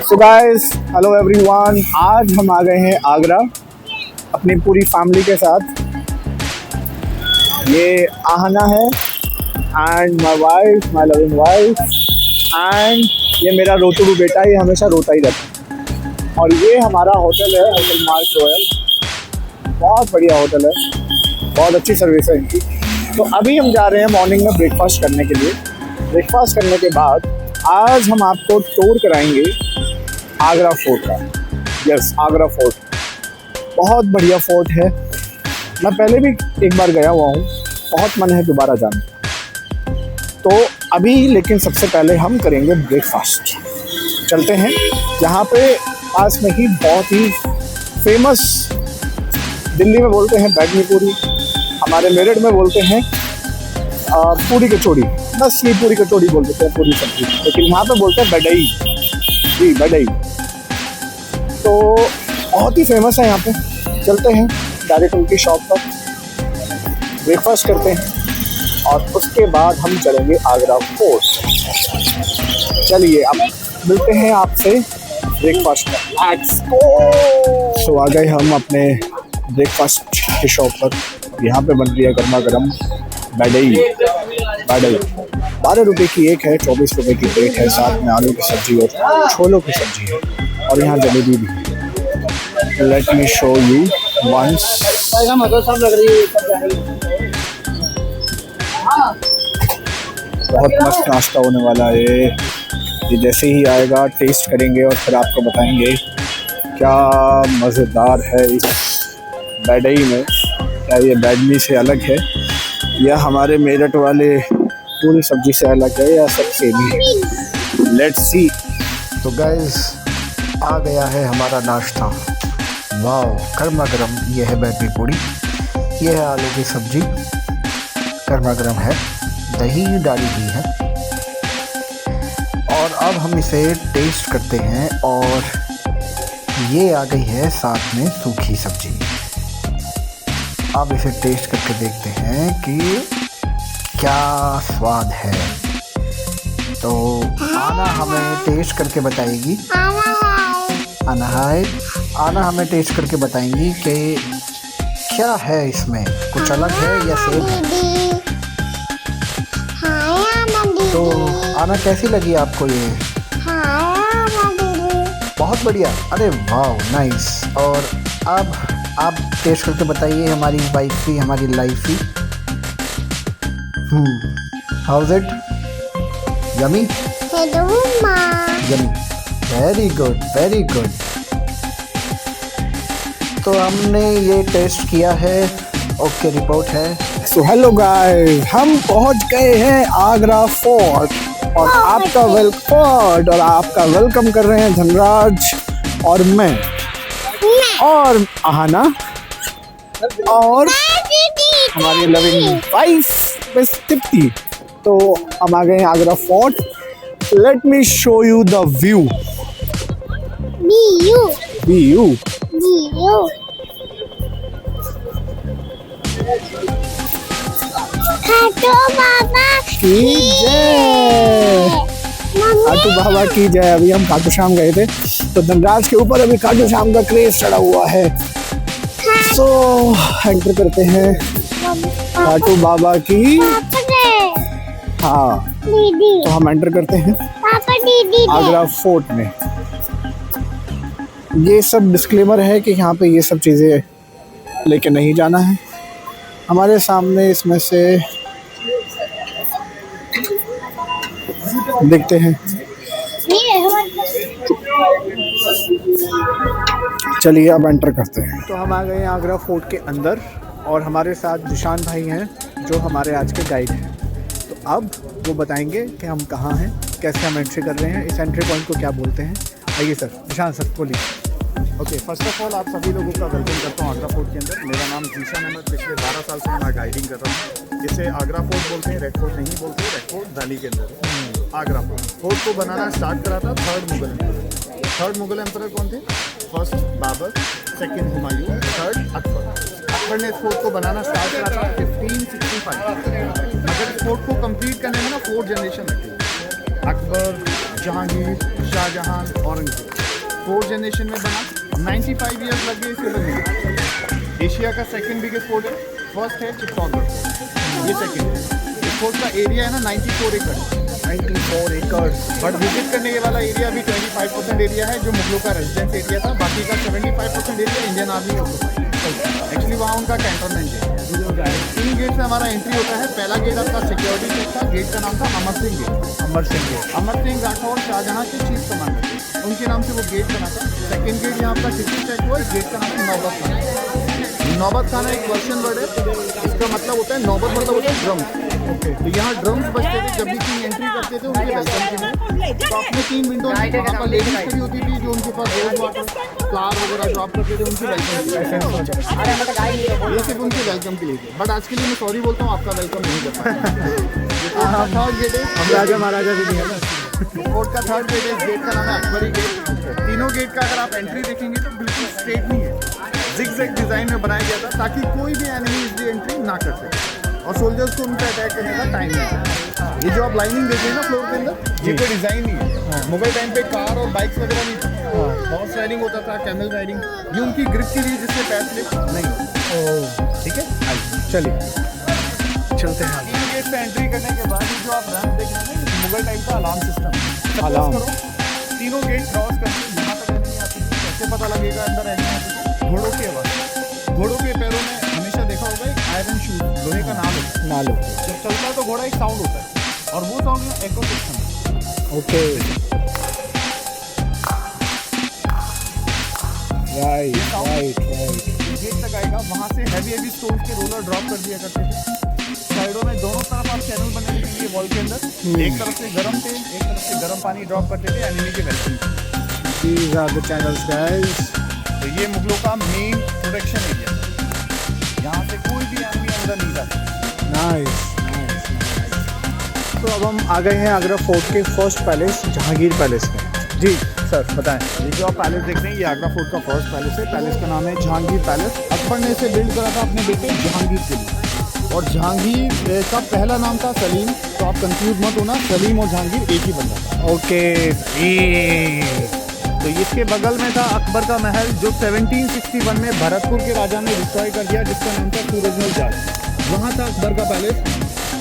So guys, hello everyone. आज हम आ गए हैं आगरा अपनी पूरी फैमिली के साथ। ये आहना है and my wife, my loving wife, and ये मेरा रोतुडू बेटा, ये हमेशा रोता ही रहता है। और ये हमारा होटल है, होटल मार्क रॉयल। बहुत बढ़िया होटल है, बहुत अच्छी सर्विस है इनकी। तो अभी हम जा रहे हैं मॉर्निंग में ब्रेकफास्ट करने के लिए। ब्रेकफास्ट करने के बाद आज हम आपको टूर कराएंगे आगरा फोर्ट का। यस, आगरा फोर्ट बहुत बढ़िया फोर्ट है। मैं पहले भी एक बार गया हुआ हूँ, बहुत मन है दोबारा जाने का। तो अभी लेकिन सबसे पहले हम करेंगे ब्रेकफास्ट। चलते हैं, यहाँ पे पास में ही बहुत ही फेमस, दिल्ली में बोलते हैं बैगनी पूरी, हमारे मेरठ में बोलते हैं पूरी कचौड़ी। बस ये पूरी कचौड़ी बोल देते हैं, पूरी सब्जी, लेकिन यहाँ पे बोलते हैं बडई। जी, बडई। तो बहुत ही फेमस है यहाँ पे। चलते हैं डायरेक्ट उनकी शॉप पर, ब्रेकफास्ट करते हैं और उसके बाद हम चलेंगे आगरा फोर्ट। चलिए अब मिलते हैं आपसे ब्रेकफास्ट में। Let's go. सो आ गए हम अपने ब्रेकफास्ट की शॉप पर। यहाँ पे बन रही है गर्मा गर्म बडई। 12 रुपये की एक है, 24 रुपये की प्लेट है। साथ में आलू की सब्जी और छोलों की सब्जी है, और यहाँ जलेबी भी है। Let me show you once. बहुत मस्त नाश्ता होने वाला है ये जैसे ही आएगा टेस्ट करेंगे और फिर आपको बताएंगे क्या मज़ेदार है इस बडई में। क्या ये बैडमी से अलग है या हमारे मेरठ वाले पूरी सब्जी से अलग है, या सब सेम ही है। Let's see. तो गाइस, आ गया है हमारा नाश्ता। वाह, गर्मा गर्म। ये है बैडमी पूरी, ये है आलू की सब्जी, गर्मा गर्म है, दही डाली हुई है। और अब हम इसे टेस्ट करते हैं, और ये आ गई है साथ में सूखी सब्जी। अब इसे टेस्ट करके देखते हैं कि क्या स्वाद है। तो आना हमें टेस्ट करके बताएगी। आना हाय। आना हमें टेस्ट करके बताएंगी कि क्या है इसमें, कुछ अलग है या सेम है। तो आना, कैसी लगी आपको ये? बहुत बढ़िया। अरे वाह, नाइस। और अब आप टेस्ट करके बताइए, हमारी वाइफ की, हमारी लाइफ की। How is it? Yummy? Yummy. Very good, very good. तो हमने ये टेस्ट किया है, ओके रिपोर्ट है। सो हेलो गाइस, हम पहुंच गए हैं आगरा फोर्ट, और आपका वेलकम कर रहे हैं धनराज और मैं और आहना और हमारी लविंग वाइफ मिस तृप्ति। तो हम आ गए हैं Agra fort. Let me show you the view. Khatu Baba की जय। अभी हम खाटू श्याम गए थे, तो धनराज के ऊपर अभी खाटू श्याम का क्रेज चढ़ा हुआ है। सो एंटर करते हैं खाटू बाबा की। हाँ, तो हम एंटर करते हैं आगरा फोर्ट में। ये सब डिस्क्लेमर है कि यहाँ पे ये सब चीज़ें लेके नहीं जाना है। हमारे सामने इसमें से देखते हैं। चलिए अब एंटर करते हैं। तो हम आ गए हैं आगरा फोर्ट के अंदर, और हमारे साथ जिशान भाई हैं जो हमारे आज के गाइड हैं। तो अब वो बताएंगे कि हम कहाँ हैं, कैसे हम एंट्री कर रहे हैं, इस एंट्री पॉइंट को क्या बोलते हैं। आइए सर, जिशान सर बोलिए। ओके, फर्स्ट ऑफ ऑल आप सभी लोगों का वेलकम करता हूँ आगरा फोर्ट के अंदर। मेरा नाम जीशान अहमद, पिछले 12 साल से मैं गाइडिंग कर रहा हूँ। इसे आगरा फोर्ट बोलते हैं, रेड फोर्ट नहीं बोलते। रेड फोर्ट दिल्ली के अंदर आगरा फोर्ट को बनाना स्टार्ट करा था थर्ड मुगल एम्परर कौन थे? First Babur, second Humayun, third Akbar ने इस फोर्ट को बनाना स्टार्ट करा था 1565। मगर इस फोर्ट को कंप्लीट करने में ना 4 जनरेशन लगी। अकबर, जहांगीर, शाहजहां, औरंगजेब। 4th जनरेशन में बना, 95 ईयर्स लगे इसे बनने। एशिया का सेकंड बिगेस्ट फोर्ट है, फर्स्ट है चित्तौड़गढ़ फोर्ट, ये सेकंड है। इस फोर्ट का एरिया है ना 94 एकड़, 94 एकड़। बट विजिट करने के वाला एरिया भी 25% एरिया है जो मुगलों का रेजिडेंस एरिया था, बाकी का 75% एरिया इंडियन आर्मी एक्चुअली वहाँ उनका कैंटोनमेंट है। 3 गेट से हमारा एंट्री होता है। पहला गेट आपका सिक्योरिटी चेक था, गेट का नाम था अमर सिंह गेट। अमर सिंह राठौर शाहजहाँ के चीफ कमांडर थे, उनके नाम से वो गेट बना था। सेकेंड गेट यहाँ आपका सिटी चेक हुआ, इस गेट का नाम है नौबत खाना। नौबत खाना एक वर्षन वर्ड है, इसका मतलब होता है नौबत, मतलब होता है ड्रम। तो यहाँ ड्रम्स बजते थे जब भी किंग एंट्री करते थे उनके वेलकम के लिए। तो अपने 3 विंडो वहाँ पर लेडीज खड़ी होती थी जो उनके पास रोज वाटर फ्लावर वगैरह जो आप करते थे उनकी वेलकम, ये सिर्फ उनके वेलकम के लिए थे। बट आज के लिए मैं सॉरी बोलता हूँ, आपका वेलकम नहीं कर पाया। थर्ड गेट है, हम राजा महाराजा भी नहीं है ना। फोर्ट का थर्ड गेट है, इस गेट का नाम है अकबरी गेट। तीनों गेट का अगर आप एंट्री देखेंगे तो बिल्कुल स्ट्रेट नहीं है, जिग-जैग डिजाइन में बनाया गया था ताकि कोई भी एनिमी इसलिए एंट्री ना कर सके और सोल्जर्स को उनका अटैक करने का टाइम नहीं। ये जो आप लाइनिंग देख रहे हैं ना फ्लोर के अंदर, ये कोई डिजाइन नहीं है। मुगल टाइम पे कार और बाइक्स वगैरह नहीं थी, हॉर्स राइडिंग होता था, कैमल राइडिंग, ये उनकी ग्रिप के लिए जिससे पैर स्लिप नहीं होता। ठीक है, चलिए चलते हैं। 3 गेट से एंट्री करने के बाद जो आप रैंप देख रहे हैं ना, मुगल टाइम का अलार्म सिस्टम। अलार्म। तीनों गेट क्रॉस करके यहाँ तक एनिमी आती है, कैसे पता लगेगा अंदर एनिमी आती है? घोड़ों की आवाज़। घोड़ों के पैरों में हमेशा देखा होगा एक आयरन शूज, लोहे का नाल होता है। नालो। जब चलता है तो घोड़ा एक साउंड होता है और वो साउंड में echo system. Okay, right right right. Gate तक आएगा, वहाँ से हैवी स्टोन के रोलर ड्रॉप कर दिया करते थे। साइडों में दोनों तरफ आप चैनल बने देखेंगे वॉल के अंदर, एक तरफ से गर्म तेल, एक तरफ से गर्म पानी ड्रॉप करते थे एनिमी के welcome. These are the channels, guys. तो ये मुगलों का मेन प्रोटेक्शन एरिया, यहाँ से कोई भी एनिमी अंदर नहीं जाता। Nice, nice, nice. तो अब हम आ गए हैं आगरा फोर्ट के फर्स्ट पैलेस, जहांगीर पैलेस में। जी सर बताएं। ये जो आप पैलेस देख रहे हैं ये आगरा फोर्ट का फर्स्ट पैलेस है। पैलेस का नाम है जहांगीर पैलेस। अकबर ने इसे बिल्ड करा था अपने बेटे जहांगीर के लिए, और जहांगीर का पहला नाम था सलीम। तो आप कंफ्यूज मत होना, सलीम और जहांगीर एक ही बंदा था। ओके। तो इसके बगल में था अकबर का महल जो 1761 में भरतपुर के राजा ने डिस्ट्रॉय कर दिया, जिसका नाम था सूरजमल जाट। वहाँ था अकबर का पैलेस।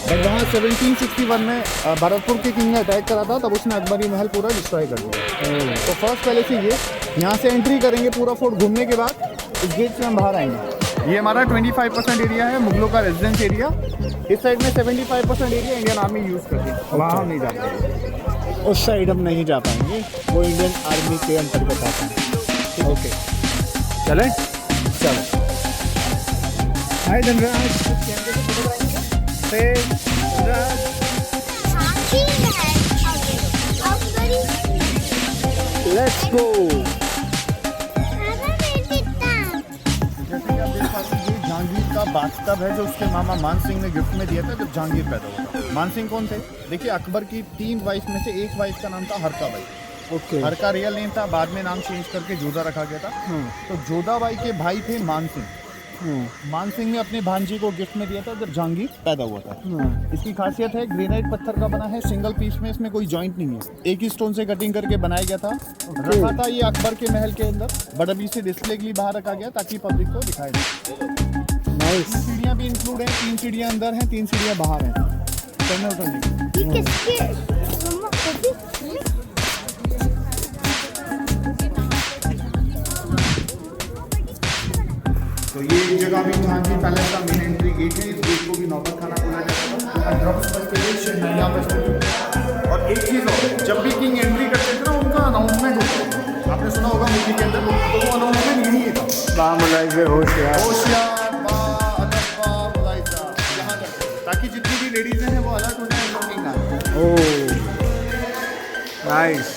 और वहाँ 1761 में भरतपुर के किंग ने अटैक करा था, तब उसने अकबरी महल पूरा डिस्ट्रॉय कर दिया। तो फर्स्ट पैलेस ही ये। यहाँ से एंट्री करेंगे पूरा फोर्ट घूमने के बाद, इस गेट से हम बाहर आएंगे। ये हमारा 25% एरिया है, मुगलों का रेजिडेंस एरिया। इस साइड में 75% एरिया इंडियन आर्मी यूज़ करती है, वहाँ हम नहीं जाते। उस साइड हम नहीं जा पाएंगे, वो इंडियन आर्मी के अंतर्गत आता है। ओके चलें, चलो। हाय धनराज, लेट्स गो। जहांगीर का बाथटब है जो उसके मामा मान सिंह ने गिफ्ट में दिया था जब जहांगीर पैदा हुआ था। मान सिंह कौन थे? देखिए, अकबर की 3 वाइफ में से एक वाइफ का नाम था हरका बाई। ओके। हरका रियल नेम था, बाद में नाम चेंज करके जोधा रखा गया था। तो जोधा बाई के भाई थे मान सिंह। मान सिंह ने अपने भांजी को गिफ्ट में दिया था जब जहांगीर पैदा हुआ था। इसकी खासियत है ग्रेनाइट पत्थर का बना है, सिंगल पीस में, इसमें कोई जॉइंट नहीं है, एक ही स्टोन से कटिंग करके बनाया गया था। रखा था ये अकबर के महल के अंदर, बट अभी इसे डिस्प्ले के लिए बाहर रखा गया ताकि पब्लिक को दिखाई दे। नाइस। सीढ़ियाँ भी इंक्लूड हैं, 3 सीढ़ियाँ अंदर हैं, 3 सीढ़ियाँ बाहर हैं चढ़ने उतरने की। तो ये जगह भी जहांगीर पैलेस का मेन एंट्री गेट है। इस गेट को भी नौबत खाना बोला जाता है। ड्रम्स बजते थे, शहनाइयाँ बजते थे। और एक चीज़ और, जब भी किंग एंट्री करते थे ना, उनका अनाउंसमेंट होता था। आपने सुना होगा मूवी के अंदर, तो वो अनाउंसमेंट यही था, होशियार होशियार बा अदब बा मुलाइजा, यहाँ तक, ताकि जितनी भी लेडीज हैं वो अलर्ट हो जाए तो किंग आए। Oh nice.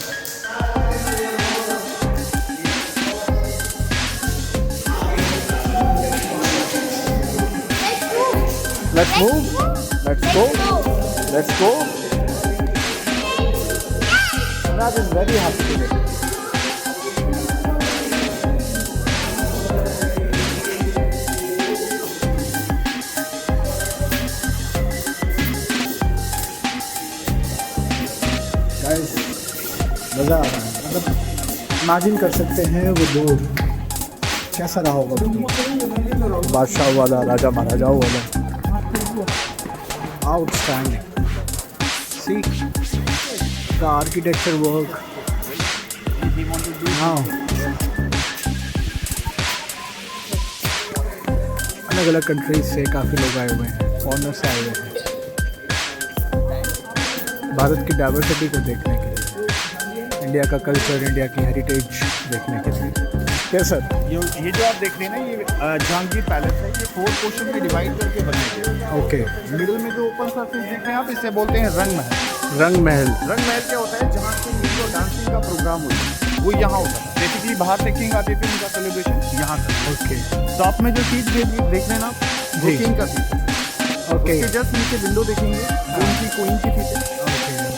Let's move. Let's go. Let's go. Raj is very happy today. Guys, मज़ा आ रहा है। मतलब इमेजिन कर सकते हैं वो दौर कैसा रहा होगा, बादशाह वाला, राजा महाराजाओं वाला। Outstanding, see the architecture work. हाँ, अलग अलग कंट्रीज से काफ़ी लोग आए हुए हैं, फॉरेनर्स आए हुए हैं भारत की डाइवर्सिटी को देखने के लिए, इंडिया का कल्चर, इंडिया की हेरिटेज देखने के लिए। क्या सर? ये जो आप देख रहे हैं ना, ये जहांगीर पैलेस है। ये 4 पोर्शन में डिवाइड करके बने हुए हैं। ओके। मिडिल में जो ओपन सरफेस देख रहे हैं आप, इसे बोलते हैं रंग महल। रंग महल। रंग महल क्या होता है? जहाँ से म्यूजिक और डांसिंग का प्रोग्राम होता है वो यहाँ होता है। बेसिकली बाहर से किंग आते थे, उनका सेलिब्रेशन यहाँ था। ओके। टॉप में जो सीट देख रहे ना, वो जी। किंग का सीट है। ओके। उसके जस्ट नीचे विंडो देखेंगे, वो उनकी क्वीन की सीट है।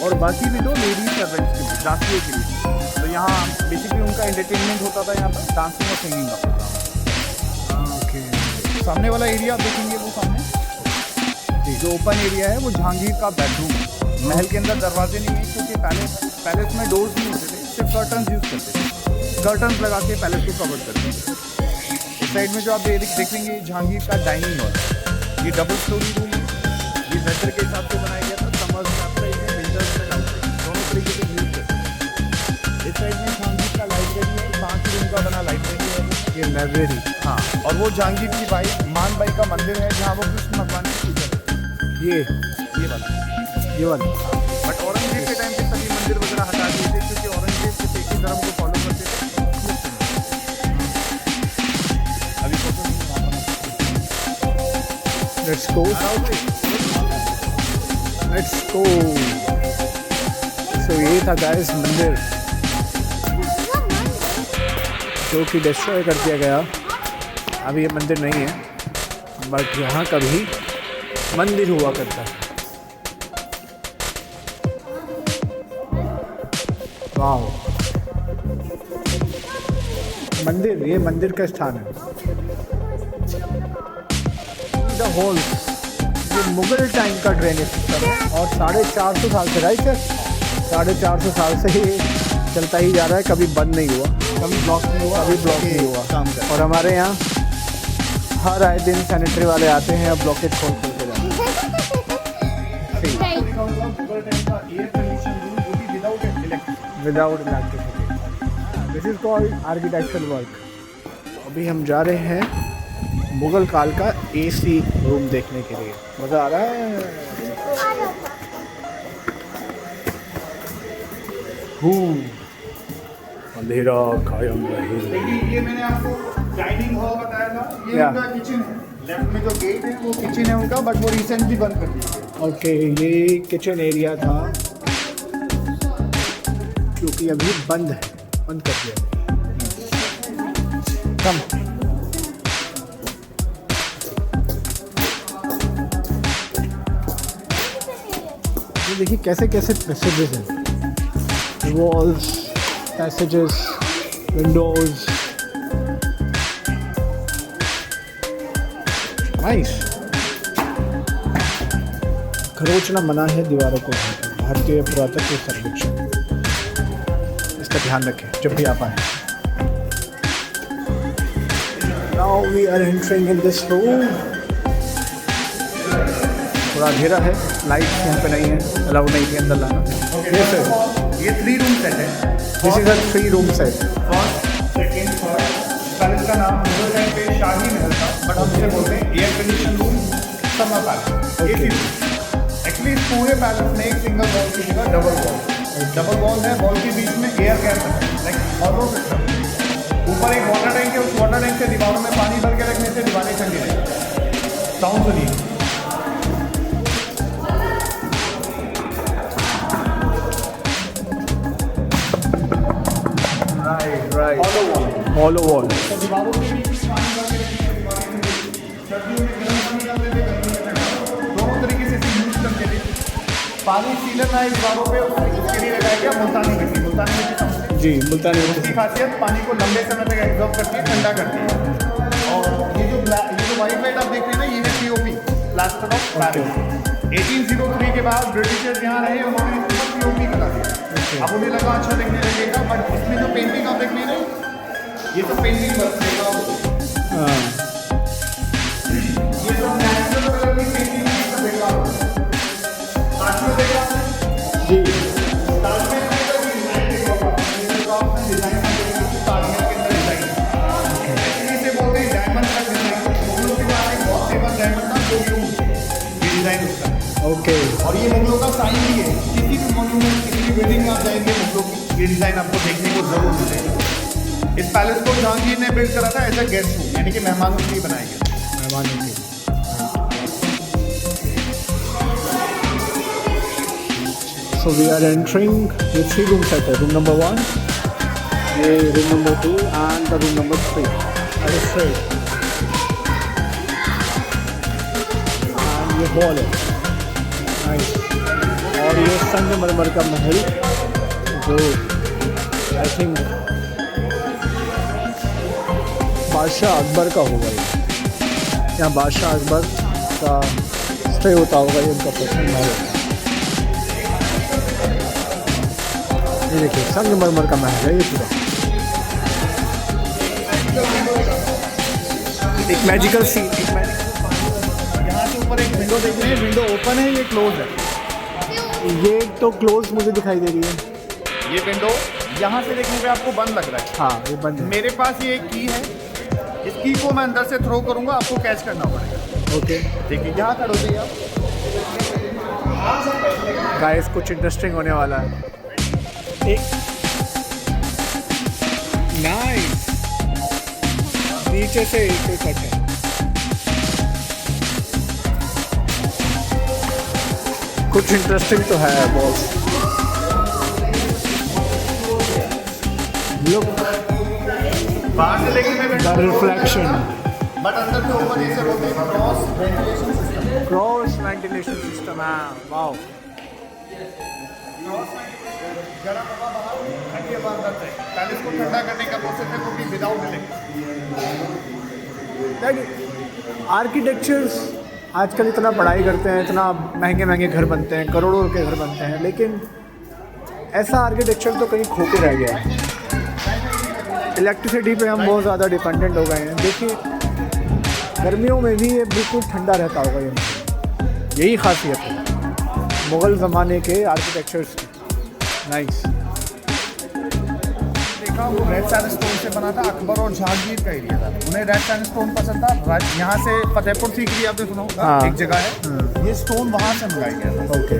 और बाकी विंडो लेडीज सर्वेंट्स के लिए, दासियों के लिए। तो यहाँ बेसिकली उनका एंटरटेनमेंट होता था, यहाँ पर डांसिंग और सिंगिंग का प्रोग्राम। ओके। सामने वाला एरिया आप देखेंगे, वो सामने जो ओपन एरिया है वो जहांगीर का बेडरूम। महल के अंदर दरवाजे नहीं है, क्योंकि पैलेस में डोर्स नहीं होते थे, सिर्फ कर्टन्स यूज करते थे। कर्टन्स लगा के पैलेस को कवर करते थे। इस साइड में जो आप देखेंगे जहांगीर का डाइनिंग हॉल। ये डबल स्टोरी रूम है। ये वेदर के हिसाब से बनाया गया था, समर्स में आउटसाइड है, विंटर्स में आउटसाइड, दोनों तरीके से यूज करते हैं। इस साइड में जहांगीर का लाइब्रेरी है, 5 रूम का बना लाइब्रेरी है। ये लाइब्रेरी। हाँ, और वो जहांगीर की वाइफ मान बाई का मंदिर है, जहाँ वो कृष्ण भगवान की पूजा करते हैं। ये वाला। बट औरंगजेब के टाइम पे सभी मंदिर वगैरह हटा दिए थे, क्योंकि औरंगजेब सिर्फ एक ही धर्म को फॉलो करते थे। अभी photo let's go, let's go. So ये था गाइस मंदिर जो कि डिस्ट्रॉय कर दिया गया। अभी ये मंदिर नहीं है, बट यहाँ कभी मंदिर हुआ करता है। वाह, मंदिर, ये मंदिर का स्थान है। द होल, ये मुगल टाइम का ड्रेनेज सिस्टम है और 450 साल से, राइट सर, 450 साल से ये चलता ही जा रहा है, कभी बंद नहीं हुआ, कभी ब्लॉक नहीं हुआ, कभी ब्लॉक नहीं हुआ। और हमारे यहाँ हर आए दिन सैनिटरी वाले आते हैं और ब्लॉकेज खोल खोल के जाते हैं। Without electricity, this is called architectural work. अभी हम जा रहे हैं मुगल काल का एसी रूम देखने के लिए। मज़ा आ रहा है। अंधेरा कायम रहे। ये मैंने आपको डाइनिंग हॉल बताया था, ये उनका किचन है। लेफ्ट में जो गेट है वो किचन है उनका, बट वो रिसेंटली बंद कर दिया। ओके, ये किचन एरिया था क्योंकि अभी बंद है, बंद कर दिया। कम ये देखिए कैसे कैसे पैसेजेस हैं, वॉल्स, पैसेजेस, विंडोज। नाइस। खरोचना मना है दीवारों को, भारतीय पुरातत्व सर्वेक्षण, इसका ध्यान रखें जब भी आप आए। Now we are entering in this room. थोड़ा अंधेरा है, लाइट यहाँ पे नहीं है, अलाउड नहीं थी अंदर लाना। ये 3 रूम सेट है। This is a 3 room set. First, second, third. Palace का नाम मुगल टाइम पे शाही महल था, बट हम इसे बोलते हैं air condition room, summer palace. Actually इस पूरे पैलेस में एक सिंगल वॉल की जगह डबल वॉल है। वॉल के बीच में एयर गैप है, लाइक हॉलो सिस्टम। ऊपर एक वाटर टैंक है, उस वाटर टैंक से दीवारों में पानी भर के रखने से दीवारें ठंडी रहेगी। साउंड सुनिए। Right, hollow wall. दीवारों के बीच में पानी भर के रखने से दीवारें ठंडी रहेगी। सर्दियों में गर्म पानी डालते थे, गर्मी में ठंडा, दोनों तरीके से यूज करते थे। पानी सीलन ना है दीवारों पे, उसके लिए लगाया गया मुल्तानी मिट्टी। मुल्तानी मिट्टी समझते? जी, मुल्तानी मिट्टी। उसकी खासियत पानी को लंबे समय तक एब्जॉर्ब करती है, ठंडा करती है। और ये जो वाइट लाइट आप देख रहे हैं ना, ये है पीओपी, प्लास्टर ऑफ पैरिस। 1803 के बाद ब्रिटिशर्स यहाँ रहे, उन्होंने इसको पीओपी करा दिया। अब उन्हें लगा अच्छा दिखने लगेगा, बट इसमें जो पेंटिंग आप देख नहीं रहे, ये तो पेंटिंग बस देखा हाँ ये तो नेचुरल कलर की पेंटिंग है, इसका बेकार होगा। साथ में देखा जी। ताज महल के अंदर डिजाइन देखा होगा, तो आपने डिजाइन देखा कि ताज महल के अंदर डिजाइन एक्चुअली इसे बोलते हैं डायमंड का डिजाइन। मुगलों के पास एक बहुत फेमस डायमंड था जो ये डिजाइन उसका है। ओके और ये मुगलों का साइन भी है, किसी भी मॉन्यूमेंट किसी भी बिल्डिंग में आप जाएंगे मुगलों की ये डिजाइन आपको देखने को जरूर मिलेगा। इस पैलेस को जहांगीर ने बिल्ड करा था एज अ गेस्ट रूम, यानी कि मेहमानों के लिए बनाया गया। मेहमानों की। So we are entering the 3 room set है, room number 1, ये room number 2 and the room number 3. That is straight. And ये hall है, nice. और ये संगमरमर का महल जो I think बादशाह अकबर का होगा ये। यहाँ बादशाह अकबर का स्टे होता होगा, ये उनका पर्सनल महल है। ये देखिए संगमरमर का महल है ये पूरा। एक मैजिकल सीन, एक मैजिकल। यहाँ से ऊपर एक विंडो देख रहे हैं, विंडो ओपन है, ये क्लोज है। ये तो क्लोज मुझे दिखाई दे रही है। ये विंडो यहाँ से देखने पे आपको बंद लग रहा है। हाँ ये बंद है। मेरे पास ये एक की है, इस की को मैं अंदर से थ्रो करूँगा, आपको कैच करना पड़ेगा। ओके देखिए यहाँ खड़े हो जाइए आप। गाइस कुछ इंटरेस्टिंग होने वाला है। एक नाइस नीचे से एक कट है। कुछ इंटरेस्टिंग तो है बॉस। लुक बाहर से देखने में द रिफ्लेक्शन, बट अंदर के ऊपर इसे बोलते हैं cross ventilation system. Cross ventilation system है। वाओ गर्म हवा बाहर, ठंडी हवा अंदर से। पैलेस को ठंडा करने का प्रोसेस है वो भी विदाउट इलेक्ट्रिसिटी। आर्किटेक्चर्स आजकल इतना पढ़ाई करते हैं, इतना महंगे महंगे घर बनते हैं, करोड़ों के घर बनते हैं, लेकिन ऐसा आर्किटेक्चर तो कहीं खो के रह गया है। इलेक्ट्रिसिटी पे हम बहुत ज़्यादा डिपेंडेंट हो गए हैं। देखिए गर्मियों में भी ये बिल्कुल ठंडा रहता होगा, ये यही खासियत है मुग़ल ज़माने के आर्किटेक्चर्स की। नाइस। देखा वो रेड सैंडस्टोन से बना था, अकबर और जहांगीर का एरिया था, उन्हें रेड सैंडस्टोन पसंद था। यहाँ से फतेहपुर सीकरी आपने सुना होगा, हाँ। एक जगह है, ये स्टोन वहाँ से मंगाया गया था। ओके।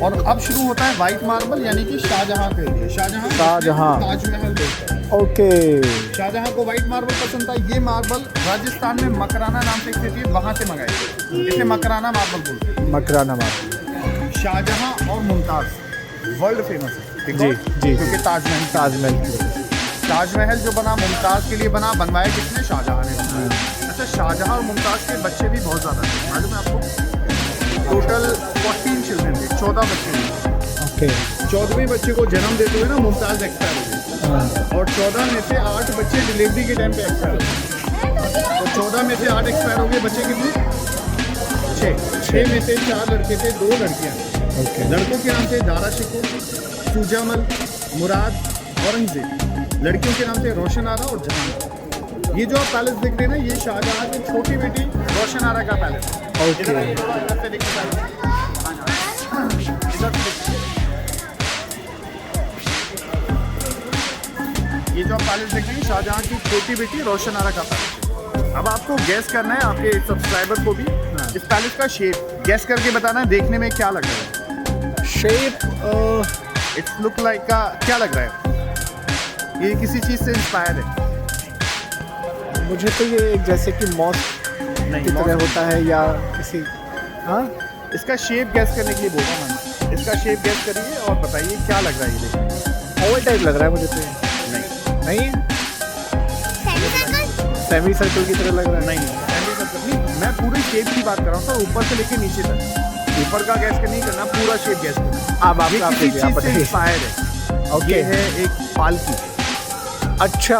और अब शुरू होता है वाइट मार्बल, यानी कि शाहजहाँ का एरिया। शाहजहाँ ताजमहल देखते हैं। ओके। शाहजहाँ को वाइट मार्बल पसंद था। ये मार्बल राजस्थान में मकराना नाम से एक सिटी है, वहाँ से मंगाई गई, इसे मकराना मार्बल बोलते हैं। मकराना मार्बल। शाहजहाँ और मुमताज़ वर्ल्ड फेमस है। जी जी, क्योंकि ताजमहल जो बना मुमताज़ के लिए बना, बनवाया किसने? शाहजहाँ ने बनाया। अच्छा, शाहजहाँ और मुमताज़ के बच्चे भी बहुत ज़्यादा थे, मालूम है आपको? टोटल 14 चिल्ड्रन थे, 14 बच्चे थे। ओके। 14वें बच्चे को जन्म देते हुए ना मुमताज़ एक्सपायर हो गई, और 14 में से 8 बच्चे डिलीवरी के टाइम पे एक्सपायर हो गए। तो 14 में से 8 एक्सपायर हो गए, बच्चे कितने? 6 में से 4 लड़के थे, 2 लड़कियाँ। ओके। लड़कों के नाम थे दारा शिकोह, सुजामल, मुराद, औरंगजेब। लड़कियों के नाम थे रोशन आरा और जहां। ये जो आप पैलेस देख रहे हैं ना, ये शाहजहाँ की छोटी बेटी रोशन आरा का पैलेस है। ओके। इधर से देखिए पैलेस। इधर से देखिए। ये जो आप पैलेस देख रहे हैं, शाहजहाँ की छोटी बेटी रोशन आरा का पैलेस। अब आपको गैस करना है, आपके सब्सक्राइबर को भी, इस पैलेस का शेप गैस करके बताना है देखने में क्या लग रहा है। शेप इट्स लुक लाइक का क्या लग रहा है? ये किसी चीज़ से इंस्पायर है? मुझे तो ये एक जैसे कि मॉस्क की तरह होता है या किसी। हाँ, इसका शेप गैस करने के लिए बोल रहा हूँ मैंने। इसका शेप गैस करिए और बताइए क्या लग रहा है ये देखिए। ओवल टाइप लग रहा है मुझे तो। नहीं, सेमी सर्कल की तरह लग रहा है। नहीं, सेमी सर्कल नहीं, मैं पूरे शेप की बात कर रहा हूँ सर, ऊपर से लेके नीचे तक। ऊपर का गैस नहीं करना, पूरा शेप गैस करना। अब ये किसी चीज़ से इंस्पायर है। ओके। ये है एक पालकी। अच्छा,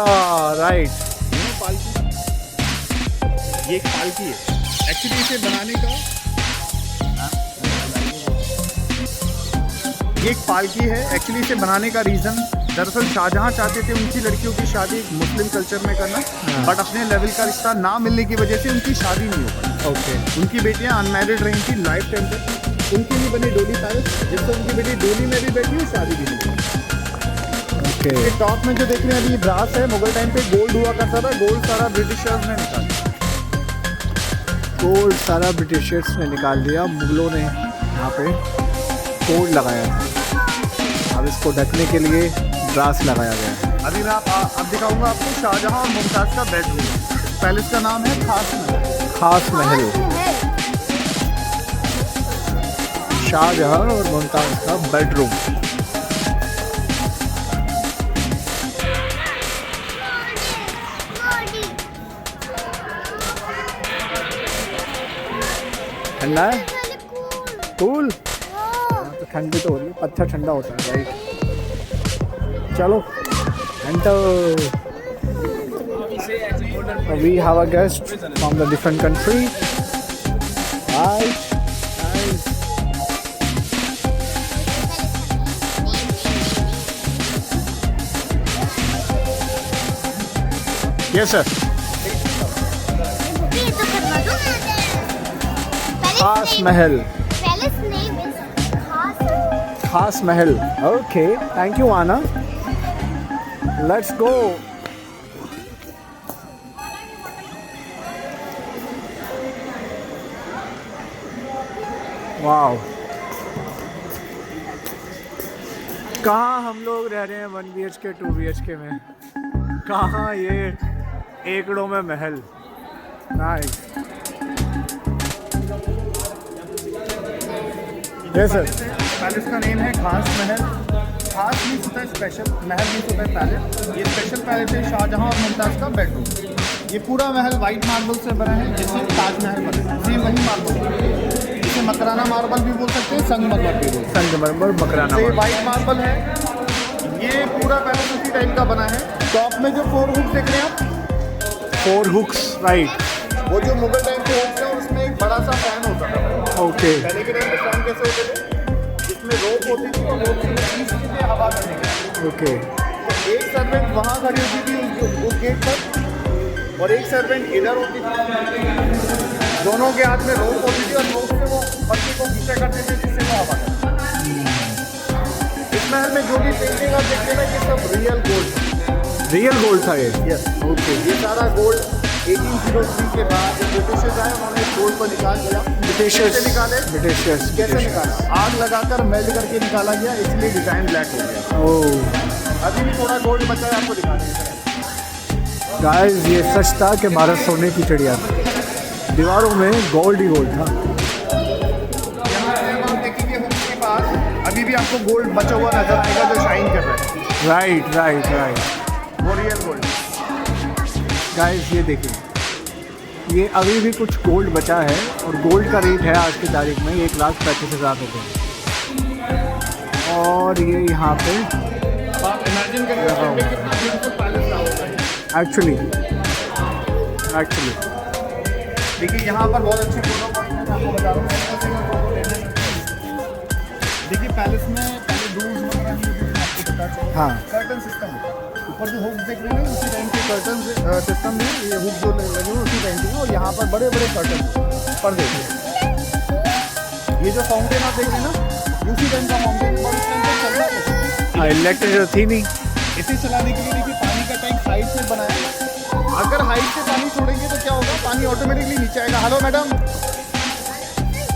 राइट। पालकी, ये एक पालकी है। एक्चुअली इसे बनाने का ये एक पालकी है। एक्चुअली इसे बनाने का रीज़न दरअसल शाहजहाँ चाहते थे उनकी लड़कियों की शादी मुस्लिम कल्चर में करना, बट अपने लेवल का रिश्ता ना मिलने की वजह से उनकी शादी नहीं हो पाई। ओके। उनकी बेटियां अनमैरिड रही थी लाइफ टाइम तक। उनके लिए बनी डोली पैलेस, जिससे उनकी बेटी डोली में भी बैठी और शादी भी नहीं हुई। ओके। ये टॉप में जो देख रहे हैं अभी ब्रास है, मुगल टाइम पे गोल्ड हुआ करता था। गोल्ड सारा ब्रिटिशर्स ने निकाला। गोल्ड सारा ब्रिटिशर्स ने निकाल दिया, मुगलों ने यहाँ पे कोड लगाया था। अब इसको ढकने के लिए ब्रास लगाया गया है। अभी मैं अब दिखाऊंगा आपको शाहजहाँ और मुमताज़ का बेडरूम। पैलेस का नाम है खास महल। खास महल, शाहजहाँ और मुमताज़ का बेडरूम। ठंडा है, कूल। तो ठंडी तो हो रही है, पत्थर ठंडा होता है, राइट। चलो enter. We have a guest from the different country. Right. Nice. Yes, sir. खास महल। Palace name is Khas. खास महल। Okay. Thank you, Anna. Let's go. Wow, कहाँ हम लोग रह रहे हैं 1 BHK 2 BHK में, कहाँ ये एकड़ों में महल। नाइस। Yes sir. पैलेस का नेम है खास महल। खास मीन्स होता है स्पेशल, महल मीन्स होता है पैलेस। ये स्पेशल पैलेस है शाहजहाँ और मुमताज़ का बेडरूम। ये पूरा महल वाइट मार्बल से बना है, जिससे ताजमहल बना। सेम वही मार्बल, इसे मकराना मार्बल भी बोल सकते हैं, संगमरमर भी बोल सकते हैं। संगमरमर, मकराना तो ये मार्बल। वाइट मार्बल है। ये पूरा पैलेस उसी टाइप का बना है। टॉप में जो 4 हुक्स देख रहे हैं आप, 4 हुक्स, राइट। वो जो मुगल टाइम के हुक्स हैं, उसमें एक बड़ा सा फैन होता था। ओके। पहले के टाइम पे फैन कैसे होते थे, जिसमें रोप होती थी और रोप से खींचते थे हवा करने के। ओके। तो एक सर्वेंट वहाँ खड़ी होती थी उस गेट पर, और एक सर्वेंट इधर होती थी। दोनों के हाथ में रोप होती थी और रोप से वो पत्ती को खींचा करते थे, जिससे वो हवा करते थे। इस महल में जो भी पेंटिंग आप देखते हैं ना, ये सब रियल गोल्ड। रियल गोल्ड था ये। Yes, okay. ये सारा गोल्ड 1803 के बाद ब्रिटिशर्स आए, उन्होंने गोल्ड को निकाल लिया। ब्रिटिशर्स कैसे निकाले? ब्रिटिशर्स कैसे निकाला? आग लगाकर मेल्ट करके निकाला गया, इसलिए डिजाइन ब्लैक हो गया। ओह अभी भी थोड़ा गोल्ड बचा है, आपको दिखाने। गाइस, ये सच था कि भारत सोने की चिड़िया थी, दीवारों में गोल्ड ही गोल्ड था। यहाँ आप देखेंगे हुक्स के पास अभी भी आपको गोल्ड बचा हुआ नजर आएगा, जो शाइन कर रहा है। Right right right. वो रियल गोल्ड। गाइस ये देखिए, ये अभी भी कुछ गोल्ड बचा है, और गोल्ड का रेट है आज की तारीख में 1,35,000 रुपये। और ये यहाँ पे आप इमेजिन करिए कितना ब्यूटीफुल पैलेस का होगा। एक्चुअली देखिए यहाँ पर बहुत अच्छी फोटो पॉइंट है, मैं आपको बता रहा हूँ। फोटो लेने देखिए पैलेस में पहले डोर्स वगैरह नहीं होती थी, आपको पता चले। हाँ। कर्टन सिस्टम होता है। ऊपर जो हुक्स देख रहे हैं उसी टाइम के कर्टन सिस्टम में, ये हुक जो लगे हुए उसी टाइम के, और यहाँ पर बड़े बड़े कर्टन पर देखिए। ये जो फाउंटेन आप देख रहे हैं ना, उसी टाइम का फाउंटेन, और इस टाइम पर चल रहा है। इलेक्ट्रिक थी नहीं। इसे चलाने के लिए देखिए पानी का टैंक हाइट से बनाया है। अगर हाइट से पानी छोड़ेंगे तो क्या होगा, पानी ऑटोमेटिकली नीचे आएगा। हेलो मैडम,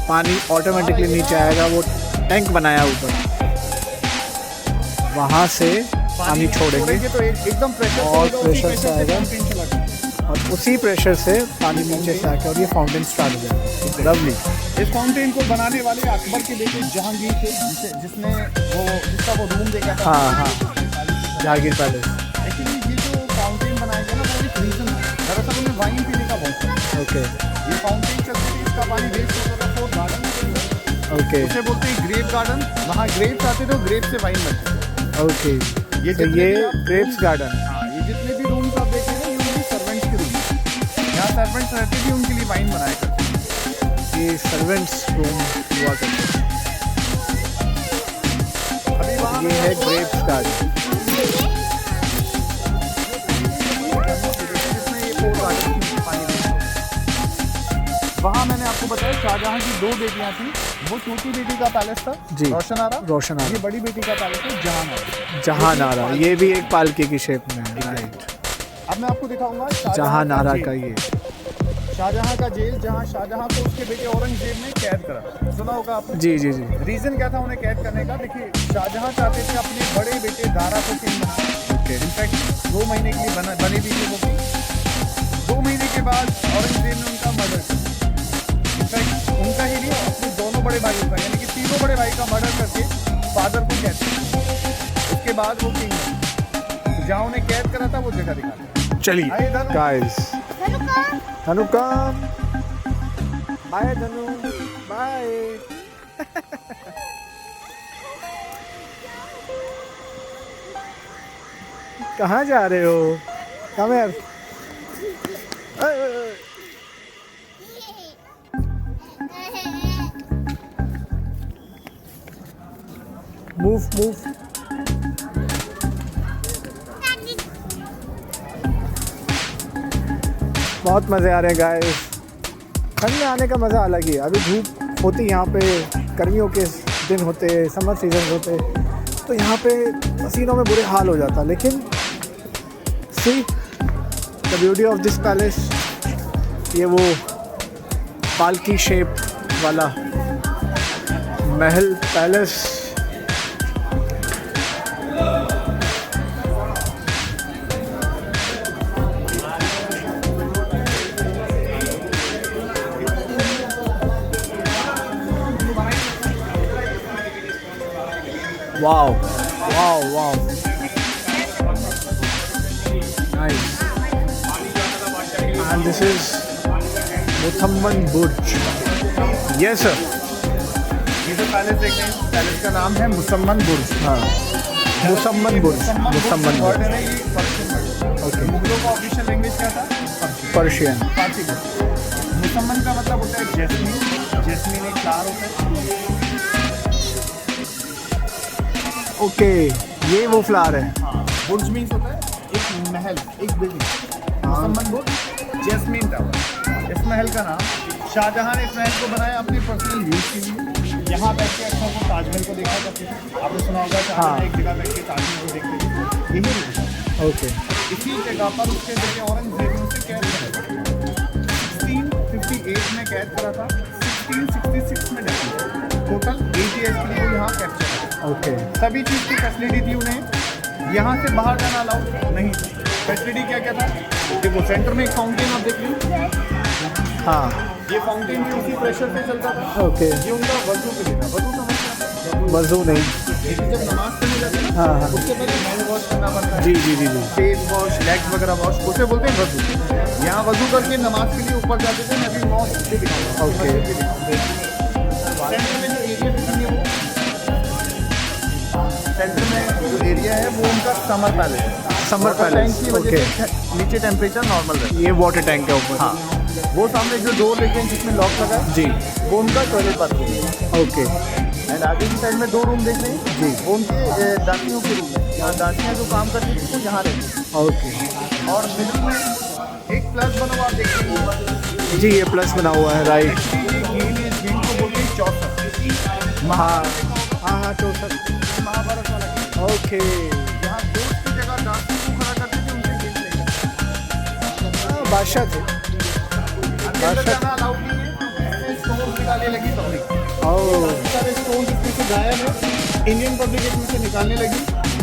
पानी ऑटोमेटिकली नीचे आएगा, वो टैंक बनाया ऊपर, वहाँ से पानी छोड़ेंगे तो एकदम प्रेशर और प्रेशर से आएगा, आएगा, और उसी प्रेशर से पानी नीचे से आकर ये फाउंटेन स्टार्ट हो जाएगा। लवली। इस फाउंटेन को बनाने वाले अकबर के बेटे जहांगीर थे, जिसका वो रूम देखा था। हाँ हाँ, जहांगीर पैलेस। एक्चुअली ये जो फाउंटेन बनाया गया ना, वो एक रीजन है। दरअसल उन्हें वाइन पीने का बहुत शौक था। ओके ये फाउंटेन चलती थी, इसका पानी वेस्ट होता था, तो गार्डन ओके उसे बोलते हैं ग्रेप गार्डन। वहाँ ग्रेप्स आते थे, ग्रेप से वाइन बनती। ओके। ये तो जितने ये भी आप- ग्रेप्स गार्डन। हाँ, ये जितने भी रूम्स आप देखेंगे, ये उनकी सर्वेंट्स के रूम। यहाँ सर्वेंट्स रहते भी, उनके लिए वाइन बनाया करते। ये सर्वेंट्स रूम हुआ करते हैं। ये है ग्रेप्स गार्डन। वहाँ मैंने आपको बताया शाहजहां की 2 बेटियां थी। वो छोटी बेटी का पैलेस था जी। रोशन आरा। रोशनारा, ये बड़ी बेटी का पैलेस है जहां आरा। जहानारा, ये भी एक पालकी की शेप में है, राइट। अब मैं आपको दिखाऊंगा जहानारा जेल। का ये, शाहजहां का जेल, जहां शाहजहां को उसके बेटे औरंगजेब ने कैद करा। सुना होगा आपने। जी जी जी। रीजन क्या था उन्हें कैद करने का? देखिए, शाहजहां चाहते थे अपने बड़े बेटे दारा को किंग बनाना। इनफैक्ट 2 महीने के लिए बने भी थे वो king। 2 महीने के बाद औरंगजेब ने उनका मर्डर किया। इनफैक्ट उनका ही नहीं, अपने दोनों बड़े भाइयों का, यानी कि तीनों बड़े भाई का मर्डर करके फादर को कैद किया। उसके बाद वो किंग बने। जहाँ उन्हें कैद करा था वो जगह दिखा। चलिए आइए धनु। गाइस, धनुका धनु कम, बाय धनु, बाय। कहाँ जा रहे हो? कम यार। Move move. बहुत मज़े आ रहे हैं गाइस। ठंड में आने का मज़ा अलग ही है। अभी धूप होती यहाँ पे, गर्मियों के दिन होते, समर सीजन होते, तो यहाँ पे पसीनों में बुरे हाल हो जाता। लेकिन see the beauty of this palace, ये वो पालकी शेप वाला महल palace. Wow, wow, wow. Nice. And this is Muthamman Burj. Yes, sir. ये जो पैलेस देख रहे हैं, पैलेस का नाम है मुसम्मन बुर्ज। हाँ, मुसम्मन बुर्ज, मुसम्मन वर्ड बुर्ज। है ये पर्शियन वर्ड। Okay. मुगलों का ऑफिशियल लैंग्वेज क्या था? पर्शियन। फारसी का। मुसम्मन का मतलब होता है जैस्मीन। जैस्मीन एक फ्लावर होता है। ओके, ये वो फ्लावर है। हाँ, बुर्ज मीन्स होता है एक महल, एक बिल्डिंग। मुसम्मन बुर्ज, जैस्मीन टावर। इस महल का नाम शाहजहां ने इस महल को बनाया अपने पर्सनल यूज के लिए। यहाँ बैठ के अक्सर वो ताजमहल को देखा करते थे। आपने सुना होगा शाहजहां हाँ। एक जगह बैठ के ताजमहल को देखते थे। यही रीजन है। ओके, इसी जगह पर उसके बेटे औरंगजेब ने उसे कैद करा। 1658 में कैद करा था, 1666 में डेथ हुई। टोटल 8 ईयर्स के लिए वो यहाँ कैप्चर है। ओके, सभी चीज़ की फैसिलिटी थी उन्हें। यहाँ से बाहर जाना अलाउड नहीं थी। फैसिलिटी क्या क्या था? देखो, सेंटर में एक फाउंटेन आप देख लीजिए। हाँ, ये फाउंटेन भी उसी प्रेशर से चलता था। ओके। ये उनका वजू के लिए था। वजू समझते हैं? वजू नहीं। जब नमाज पढ़ने जाते हैं ना, हाँ, हाँ। उससे पहले हैंड वॉश करना पड़ता है। जी जी जी जी। फेस वॉश, लेग्स वगैरह वॉश, उसे बोलते हैं वजू। यहाँ वजू करके नमाज के लिए ऊपर जाते थे। मैं अभी मॉस्क से दिखाऊंगा। ओके। सेंटर में जो एरिया दिखेंगे वो, सेंटर में जो एरिया है वो उनका समर पैलेस है। समर वाटर पैलेस, टैंक की वजह से नीचे टेम्परेचर नॉर्मल रहता ये वाटर टैंक है ऊपर। है। हाँ, वो सामने जो डोर लेके हैं जिसमें लॉक लगा है, जी, वो उनका टॉयलेट बाथरूम है। ओके, एंड आगे की साइड में 2 रूम देख रहे हैं जी। वो उनके दासियों के रूम है। यहाँ दासियाँ जो काम करती थी वो यहाँ रहती हैं। ओके। और मिडिल में एक प्लस बना हुआ आप देख रहे हैं। जी, ये प्लस बना हुआ है, राइट। गेंद को बोलते हैं चौसठ। हाँ हाँ हाँ, 64। महाभारत वाला गेंद। ओके। यहाँ दोस्त की जगह दासियों को खड़ा करते थे, उनसे गेंद लेकर। बादशाह थे। अंदर जाना अलाउड नहीं है। स्टोन निकालने लगी पब्लिक। ओह, सारे स्टोन इसमें से गायब है। इंडियन पब्लिक इसमें से निकालने लगी।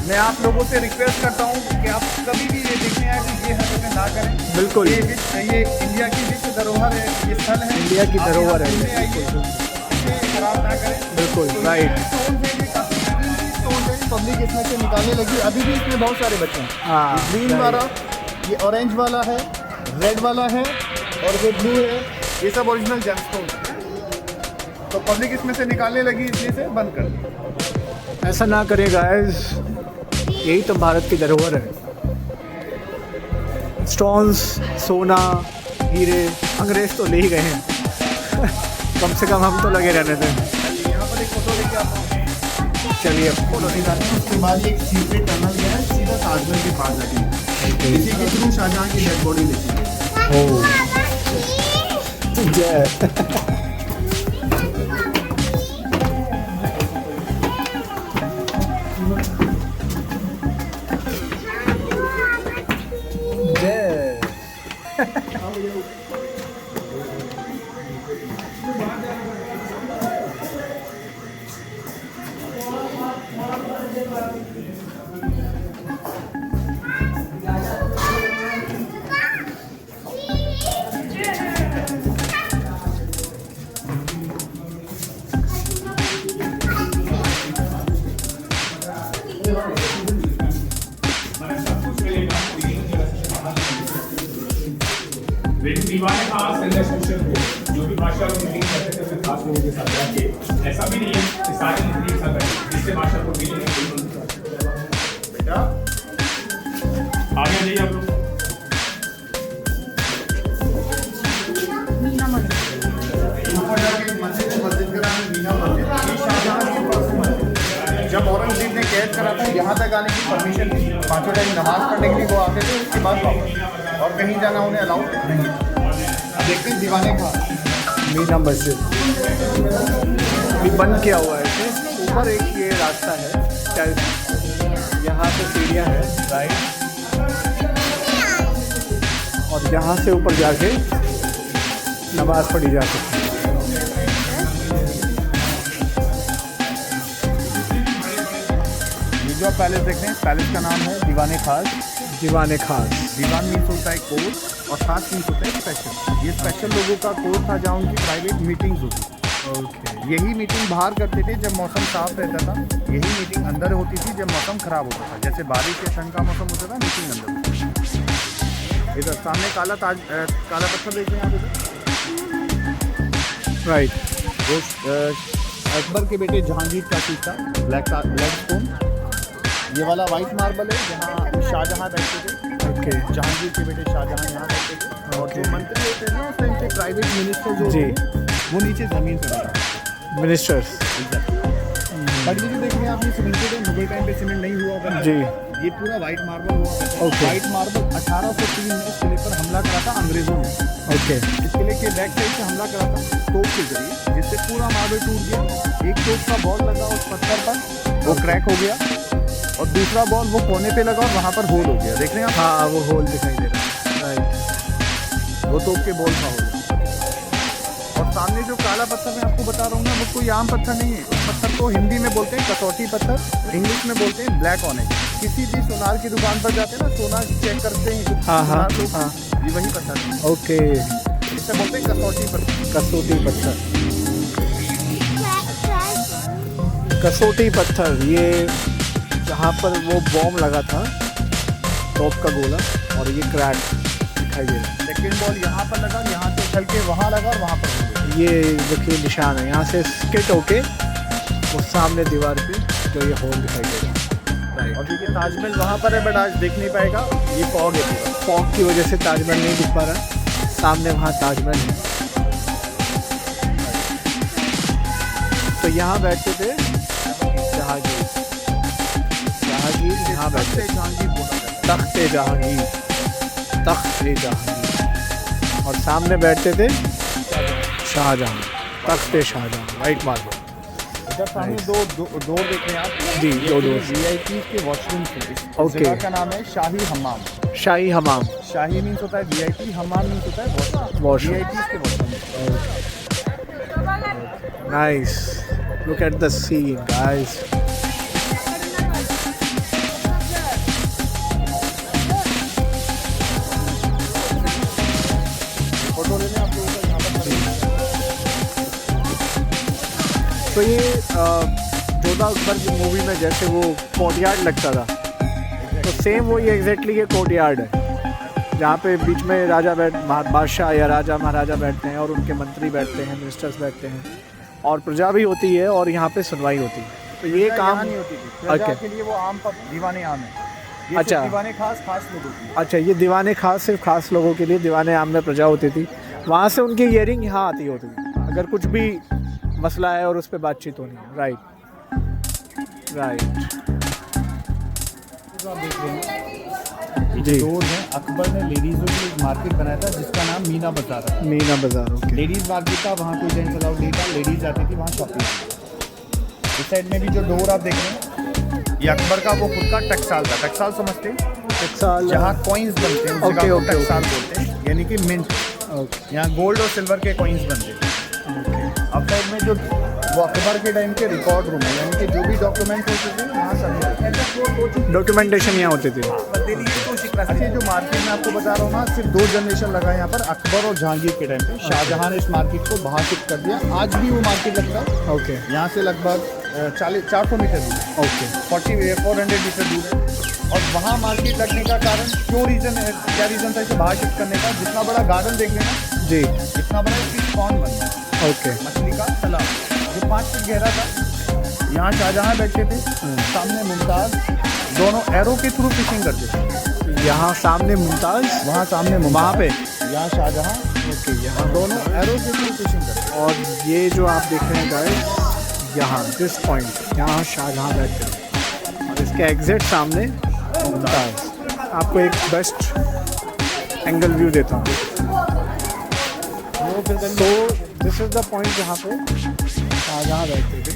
मैं आप लोगों से रिक्वेस्ट करता हूँ कि आप कभी भी ये देखने आए कि ये हरकतें ना करें। बिल्कुल। ये इंडिया की विश्व धरोहर है, ये स्थल है। इंडिया की आप धरोहर यहाँ है। घूमने आइए, इसे खराब ना करें। बिल्कुल, राइट। स्टोन है, ये काफी कीमती स्टोन है। पब्लिक इसमें से निकालने लगी। अभी भी इसमें बहुत सारे बच्चे हैं। हाँ, ग्रीन right. वाला, ये ऑरेंज वाला है, रेड वाला है और ये ब्लू है। ये सब ओरिजिनल जेमस्टोन है। तो पब्लिक इसमें से निकालने लगी, इसलिए से बंद कर दी। ऐसा ना करें गाइस, यही तो भारत की धरोहर है। स्टोन्स, सोना, हीरे, अंग्रेज तो ले ही गए हैं। कम से कम हम तो लगे रहने थे। यहाँ पर एक फोटो लेके आता हूँ। चलिए फोटो निकालते हैं। उसके बाद एक सीक्रेट टनल गया है सीधा ताजमहल के पास जाके, इसी के थ्रू शाहजहां की डेड बॉडी लेके गए। ओ जय जय दीवाने खास स्पेशल हो जो भी भाषा में मीटिंग करते थे अपने खास लोगों के साथ जाके, ऐसा भी नहीं है कि सारे मीटिंग के साथ बैठे जिससे भाषा को मिले नहीं। बेटा आगे जाइए आप लोग। ऊपर जाके एक मस्जिद है, मस्जिद का नाम है मीना मस्जिद। ये शाहजहां के पास मस्जिद है। जब औरंगजेब ने कैद करा था यहाँ तक आने की परमिशन थी, 5 टाइम नमाज पढ़ने के लिए वो आते थे, उसके बाद वापस, और कहीं जाना उन्हें अलाउड नहीं। देखते हैं दीवाने का मीना मस्जिद भी बंद किया हुआ है इसे। ऊपर एक ये रास्ता है, शायद यहाँ पे सीढ़ियाँ है राइट, और यहाँ से ऊपर जाके नमाज पढ़ी जा सकती है। ये जो आप पैलेस देख रहे हैं, पैलेस का नाम है दीवाने खास। दीवाने खास, दीवान मीन्स होता है कोर्ट और खास मीन्स होता है स्पेशल। ये स्पेशल लोगों का कोर्ट था जहाँ उनकी प्राइवेट मीटिंग्स होती। ओके यही मीटिंग बाहर करते थे जब मौसम साफ रहता था, यही मीटिंग अंदर होती थी जब मौसम खराब होता था। जैसे बारिश या ठंड का मौसम होता था, मीटिंग अंदर होती थी। इधर सामने काला पत्थर देख रहे हैं आप इधर, राइट, वो अकबर के बेटे जहांगीर का चीज था, ब्लैक स्टोन। ये वाला वाइट मार्बल है जहाँ शाहजहां बैठते थे। ओके जहांगीर के बेटे शाहजहां यहाँ बैठते थे, और जो मंत्री होते हैं ना उस टाइम के प्राइवेट मिनिस्टर जो जी। होते हैं, वो नीचे ज़मीन पर रहते मिनिस्टर्स हैं। बट ये जो देख रहे हैं आप, ये सीमेंटेड है, मुगल टाइम पे सीमेंट नहीं हुआ करता। जी। ये पूरा वाइट मार्बल हुआ करता है। Okay. वाइट मार्बल 1803 में इस किले पर हमला करा था अंग्रेजों ने। ओके इस किले के बैक साइड से हमला करा था तोप के जरिए, जिससे पूरा मार्बल टूट गया। एक तोप का बॉल लगा उस पत्थर पर, वो क्रैक हो गया, और दूसरा बॉल वो कोने पे लगा और वहाँ पर होल हो गया। देख रहे हैं आप, हाँ वो होल दिखाई दे रहा है राइट। वो तोप के बॉल का होल। और सामने जो काला पत्थर मैं आपको बता रहा हूँ ना, वो कोई आम पत्थर नहीं है। उस पत्थर को हिंदी में बोलते हैं कसौटी पत्थर, इंग्लिश में बोलते हैं ब्लैक ऑनेट। किसी भी सोनार की दुकान पर जाते हैं ना, सोना चेक करते हैं कुछ हाँ, हाँ, सोनार लोग, हाँ। ये वही पत्थर है। ओके इसे बोलते हैं कसौटी पत्थर। कसौटी पत्थर, कसौटी पत्थर, ये जहाँ पर वो बॉम्ब लगा था, टॉप का गोला, और ये क्रैक दिखाई दे रहा है। सेकेंड बॉल यहाँ पर लगा, यहाँ से उछल के वहाँ लगा और वहाँ पर हो गया। ये देखिए निशान है, यहाँ से स्किट होके वो सामने दीवार पे जो ये होल दिखाई दे रहा है राइट। और देखिए ताजमहल वहाँ पर है, बट आज देख नहीं पाएगा, ये फॉग है पूरा। फॉग की वजह से ताजमहल नहीं दिख पा रहा, सामने वहाँ ताजमहल है। तो यहाँ बैठते थे जहांगीर, यहाँ बैठते थे, जहांगीर बोला जाता है। तख्ते जहांगीर, तख्ते जहांगीर, और सामने बैठते थे शाहजहां, तख्ते शाहजहां, वाइट मार्बल। इधर सामने दो डोर देख रहे हैं आप। जी, दो डोर। वीआईपी के वॉशरूम थे। इस ओके। जगह का नाम है शाही हमाम। शाही हमाम, शाही मीन्स होता है वीआईपी, हमाम मीन्स होता है वॉशरूम। वीआईपी के washroom. Nice, look at the scene guys. Photo लेने आप लोगों का यहाँ पर खड़े हैं। तो ये जोधा अकबर की मूवी में जैसे वो कोर्टयार्ड लगता था, तो सेम वही एग्जैक्टली ये कोर्टयार्ड है, जहाँ पे बीच में राजा बादशाह या राजा महाराजा बैठते हैं, और उनके मंत्री बैठते हैं, मिनिस्टर्स बैठते हैं, और प्रजा भी होती है, और यहाँ पे सुनवाई होती है। तो ये काम यहाँ नहीं होती थी प्रजा Okay. के लिए, वो आम दीवाने आम है। ये अच्छा। सिर्फ दीवाने खास लोगों की। अच्छा, ये दीवाने खास सिर्फ खास लोगों के लिए, दीवाने आम में प्रजा होती थी, वहाँ से उनकी हियरिंग यहाँ आती होती थी, अगर कुछ भी मसला है और उस पर बातचीत होनी है राइट। राइट। जो आप देख रहे हैं ये जो डोर है, अकबर ने लेडीज़ों के लिए एक मार्केट बनाया था जिसका नाम मीना बाजार है। मीना बाजार, ओके। लेडीज़ मार्केट था, वहाँ कोई जेंट्स अलाउड नहीं था, लेडीज़ आती थी वहाँ शॉपिंग। इस साइड में भी जो डोर आप देख रहे हैं ये अकबर का वो खुद का टकसाल था। टकसाल समझते हैं? टकसाल, जहाँ कॉइन्स बनते हैं उस ओके, जगह को ओके, टकसाल बोलते हैं, यानी कि मिंट। ओके, यहाँ गोल्ड और सिल्वर के कॉइन्स बनते हैं। अब साइड में जो वो अकबर के टाइम के रिकॉर्ड रूम है, यानी कि जो भी डॉक्यूमेंट होते थे वहाँ सब डॉक्यूमेंटेशन यहाँ होती थी। अच्छा, जो मार्केट में आपको बता रहा हूँ ना, सिर्फ 2 जनरेशन लगा है यहाँ पर, अकबर और जहांगीर के टाइम पे। शाहजहां ने इस मार्केट को बाहर शिफ्ट कर दिया। आज भी वो मार्केट लगता है ओके, यहाँ से लगभग 400 मीटर दूर है, ओके, 400 मीटर दूर है। और वहाँ मार्केट लगने का कारण क्यों, रीज़न है, क्या रीज़न था इसे बाहर शिफ्ट करने का? जितना बड़ा गार्डन देख लेना जी, इतना बड़ा इसकी स्पॉन बन गया, ओके, मछली का तालाब जो 5 फीट गहरा था। यहाँ शाहजहां बैठते थे, सामने मुमताज़, दोनों एरो के थ्रू फिशिंग करते थे। यहाँ सामने मुमताज़, वहाँ सामने वहाँ पे, यहाँ शाहजहां, ओके, यहाँ दोनों एरो के थ्रू फिशिंग करते थे। और ये जो आप देख रहे हैं गाइस, यहाँ दिस पॉइंट, यहाँ शाहजहां बैठते हैं और इसके एग्जिट सामने मुमताज़। आपको एक बेस्ट एंगल व्यू देता हूँ। तो दिस इज़ द पॉइंट जहाँ पे शाहजहां बैठते थे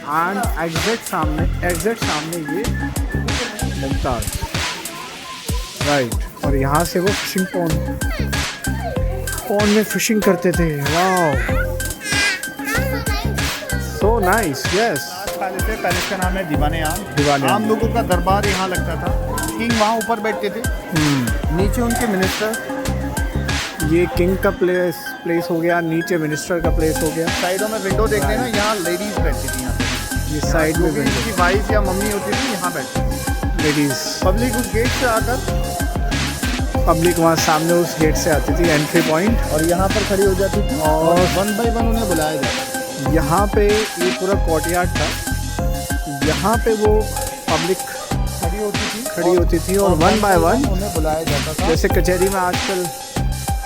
एंड एग्जिट सामने ये मुमताज़, राइट। और यहाँ से वो फिशिंग पॉन्ड में फिशिंग करते थे। Wow, so nice, yes. Palace है, पैलेस का नाम है दीवाने दीवाने आम। आम लोगों का दरबार यहाँ लगता था। किंग वहाँ ऊपर बैठते थे, नीचे उनके मिनिस्टर। ये किंग का प्लेस हो गया, नीचे मिनिस्टर का प्लेस हो गया। साइडों में विंडो देख रहे हैं ना, यहाँ लेडीज बैठती थी। यहाँ पे ये साइड में जो भी इनकी वाइफ या मम्मी होती थी यहाँ बैठती थी। लेडीज़, पब्लिक उस गेट से आकर, पब्लिक वहाँ सामने उस गेट से आती थी, एंट्री पॉइंट, और यहाँ पर खड़ी हो जाती थी और 1 बाय 1 उन्हें बुलाया जाता। यहाँ पे ये पूरा कोर्टयार्ड था। यहाँ पे वो पब्लिक खड़ी होती थी और 1 बाय 1 उन्हें बुलाया जाता था। जैसे कचहरी में आजकल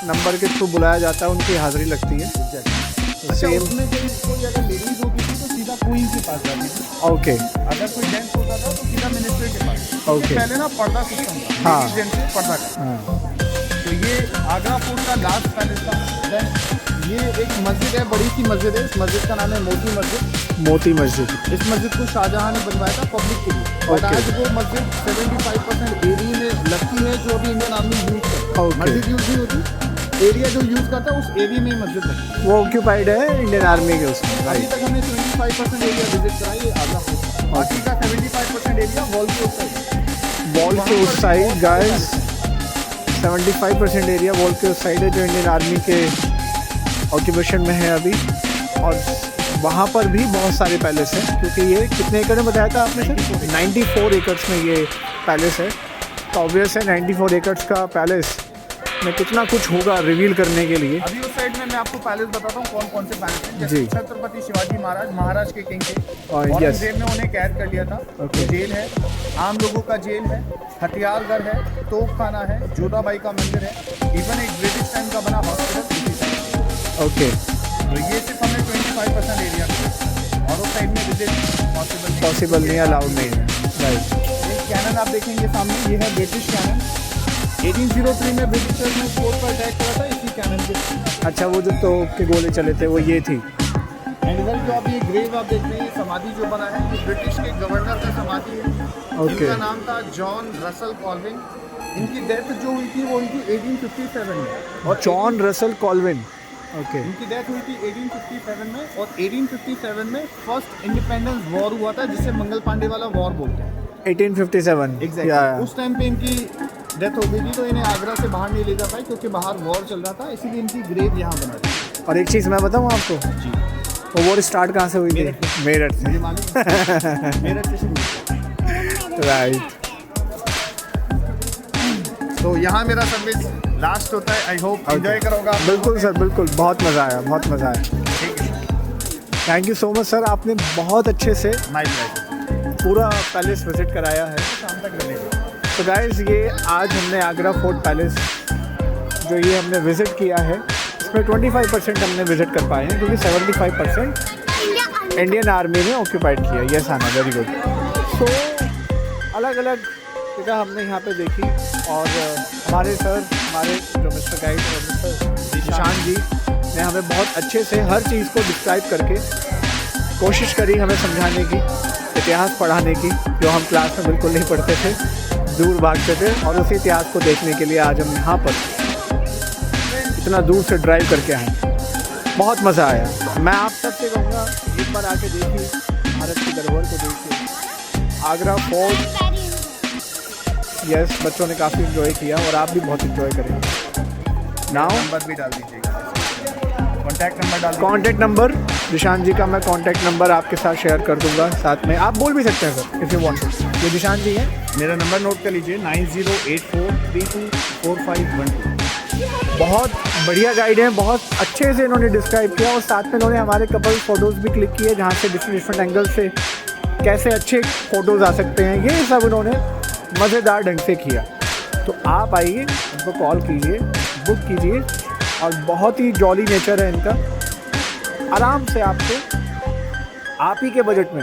नंबर के थ्रू बुलाया जाता है, उनकी हाज़िरी लगती है। अच्छा, सेम, उसमें कोई अगर लेडीज होती थी तो सीधा क्वीन के पास जाती थी। ओके, अगर कोई जेंट्स होता था तो सीधा मिनिस्टर के पास। ओके। पहले ना पर्दा सिस्टम था, हाँ। लेडीज जेंट्स को पर्दा का। हाँ, तो ये आगरा फोर्ट का लास्ट पैलेस था। देन ये एक मस्जिद है, बड़ी सी मस्जिद है। इस मस्जिद का नाम है मोती मस्जिद। मोती मस्जिद, इस मस्जिद को शाहजहां ने बनवाया था पब्लिक के लिए। और ओके। आज वो मस्जिद 75% एरिया में लगती है जो अभी इंडियन आर्मी यूज करता है। ओके। मस्जिद यूज नहीं होती, एरिया जो यूज करता है उस एरिया में ही मस्जिद लगती है। वो ऑक्यूपाइड है इंडियन आर्मी के उसमें, अभी राइट। तक हमने 25% एरिया विजिट करा, ये आगरा फोर्ट। बाकी का 75% एरिया वॉल के ऊपर। वॉल के उस साइड गाइस, 75% एरिया वॉल के उस साइड है जो इंडियन आर्मी के ऑक्यूपेशन में है अभी। और वहाँ पर भी बहुत सारे पैलेस हैं, क्योंकि ये कितने एकड़ में बताया था आपने सर? 94 एकड़ में ये पैलेस है। तो ऑब्वियस है 94 एकड़ का पैलेस में कितना कुछ होगा रिवील करने के लिए। अभी उस साइड में मैं आपको पैलेस बताता हूँ कौन कौन से पैलेस हैं। जी। जैसे छत्रपति शिवाजी महाराज के किंग थे, और yes। औरंगजेब ने उन्हें कैद कर लिया था। Okay। जेल है, आम लोगों का जेल है, हथियारघर है, तोपखाना है, जोधाबाई का मंदिर है, इवन एक ब्रिटिश टाइम का बना हॉस्पिटल। ओके, तो ये सिर्फ हमें 25% एरिया में, और उस साइड में विजिट पॉसिबल नहीं, अलाउड नहीं है, राइट। एक कैनन आप देखेंगे सामने, ये है ब्रिटिश कैनन। 1803 में ब्रिटिशर्स ने फोर्ट पर अटैक करा था इसी कैनन के। अच्छा, वो जो तोप के गोले चले थे वो ये थी। एंड इधर जो आप ये ग्रेव आप देख रहे हैं, समाधि जो बना है, ये ब्रिटिश के गवर्नर का समाधि है। ओके। इनका नाम था जॉन रसल कॉल्विन। इनकी डेथ जो हुई थी वो उनकी 1857 में। और जॉन रसल कॉल्विन, ओके। इनकी डेथ हुई थी 1857 में। और 1857 में फर्स्ट इंडिपेंडेंस वॉर हुआ था, जिसे मंगल पांडे वाला वॉर बोलते हैं। 1857, एग्जैक्टली। उस टाइम पे इनकी डेथ हो गई थी, तो इन्हें आगरा से बाहर नहीं ले जा पाए क्योंकि बाहर वॉर चल रहा था, इसीलिए इनकी ग्रेव यहाँ बना थी। और एक चीज़ मैं बताऊँ आपको, जी, वो वॉर स्टार्ट कहाँ से हुई थी? मेरठ से, मुझे मालूम है। मेरठ से शुरू हुई। राइट। तो यहाँ मेरा सर्विस लास्ट होता है। आई होप एंजॉय करोगा। बिल्कुल सर, बिल्कुल, बहुत मज़ा आया, बहुत मज़ा आया। ठीक है, thank you so much sir, आपने बहुत अच्छे से माय प्लेजर। पूरा पैलेस विजिट कराया है। शाम तक मिलेगा। तो गाइस, ये आज हमने आगरा फोर्ट पैलेस जो ये हमने विज़िट किया है, इसमें 25% हमने विज़िट कर पाए हैं, क्योंकि 75% इंडिया इंडियन आर्मी ने ऑक्यूपाइड किया। यस आना, वेरी गुड। सो अलग अलग जगह हमने यहाँ पे देखी और हमारे जो मिस्टर गाइड और मिस्टर निशान जी ने हमें बहुत अच्छे से हर चीज़ को डिस्क्राइब करके कोशिश करी हमें समझाने की, इतिहास पढ़ाने की, जो हम क्लास में बिल्कुल नहीं पढ़ते थे, दूर भागते थे। और उसी इतिहास को देखने के लिए आज हम यहाँ पर इतना दूर से ड्राइव करके आए। बहुत मज़ा आया। मैं आप सबसे कहूँगा एक बार आके देखिए, भारत की धरोहर को देखिए, आगरा फोर्ट। यस, बच्चों ने काफ़ी इन्जॉय किया और आप भी बहुत इन्जॉय करेंगे। नाउ नंबर भी डाल दीजिएगा, कॉन्टैक्ट नंबर डाल दीजिए। कॉन्टैक्ट नंबर निशान जी का मैं कॉन्टैक्ट नंबर आपके साथ शेयर कर दूंगा साथ में। आप बोल भी सकते हैं सर इफ़ यू वांट। ये निशान जी हैं। मेरा नंबर नोट कर लीजिए 9084324512। बहुत बढ़िया गाइड हैं, बहुत अच्छे से इन्होंने डिस्क्राइब किया और साथ में इन्होंने हमारे कपल फ़ोटोज़ भी क्लिक किए जहाँ से डिफरेंट एंगल से कैसे अच्छे फ़ोटोज़ आ सकते हैं। ये सब इन्होंने मज़ेदार ढंग से किया। तो आप आइए, उनको कॉल कीजिए, बुक कीजिए और बहुत ही जॉली नेचर है इनका। आराम से आपको आप ही के बजट में,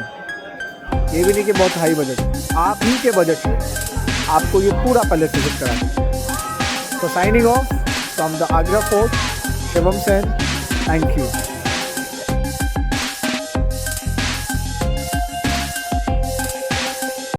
ये भी नहीं कि बहुत हाई बजट, आप ही के बजट में आपको ये पूरा पैलेस विजिट करा दें। तो signing off from the Agra fort, Shivam Sen, thank you.